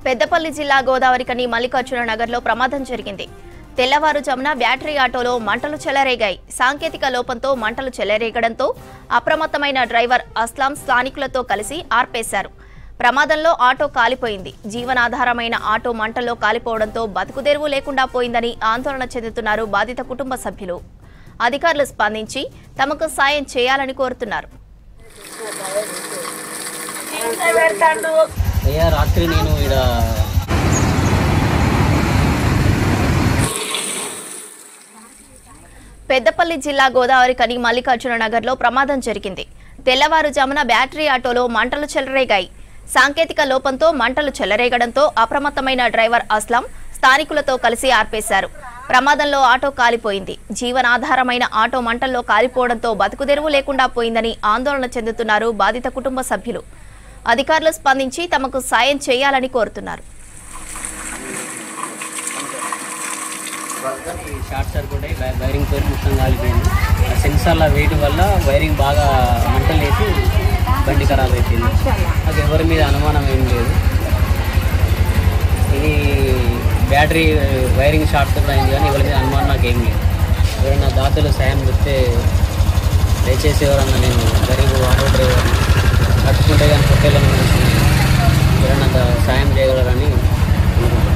పెద్దపల్లి జిల్లా గోదావరికని మల్లికార్జున నగర్లో ప్రమాదం జరిగింది. తెల్లవారుజామున బ్యాటరీ ఆటోలో మంటలు చెలరేగాయి. సాంకేతిక లోపంతో మంటలు చెలరేగడంతో అప్రమత్తమైన డ్రైవర్ అస్లాం స్థానికులతో కలిసి ఆర్పేశారు. ప్రమాదంలో ఆటో కాలిపోయింది. జీవనాధారమైన ఆటో మంటల్లో కాలిపోవడంతో బతుకుదెరువు లేకుండా పోయిందని ఆందోళన చెందుతున్నారు బాధిత కుటుంబ సభ్యులు. అధికారులు స్పందించి తమకు సాయం చేయాలని కోరుతున్నారు. రాత్రి నేను పెద్దపల్లి జిల్లా గోదావరికని మల్లికార్జున నగర్లో ప్రమాదం జరిగింది. తెల్లవారుజామున బ్యాటరీ ఆటోలో మంటలు చెలరేగాయి. సాంకేతిక లోపంతో మంటలు చెలరేగడంతో అప్రమత్తమైన డ్రైవర్ అస్లాం స్థానికులతో కలిసి ఆర్పేశారు. ప్రమాదంలో ఆటో కాలిపోయింది. జీవనాధారమైన ఆటో మంటల్లో కాలిపోవడంతో బతుకుదెరువు లేకుండా పోయిందని ఆందోళన చెందుతున్నారు బాధిత కుటుంబ సభ్యులు. అధికారులు స్పందించి తమకు సాయం చేయాలని కోరుతున్నారు. షార్ట్ సర్క్యూట్ అయ్యి వైరింగ్ తోటి మొత్తం కాలిపోయింది. ఆ సెన్సార్ల వేడి వల్ల వైరింగ్ బాగా మంటలు వేసి బండి ఖరాబ్ అయిపోయింది. నాకు ఎవరి మీద అనుమానం ఏం లేదు. ఇది బ్యాటరీ వైరింగ్ షార్ట్ సర్క్యూట్ అయింది, కానీ ఎవరి మీద అనుమానం నాకు ఏం లేదు. ఎవరైనా దాతలు సాయం చెప్తే దయచేసి ఎవరన్నా, నేను గరీబ్ ఆటో డ్రైవర్ని, కట్టుకుంటే కానీ పొట్టేళ్ళని ఎవరైనా సాయం చేయగలరని అనుకుంటున్నాను.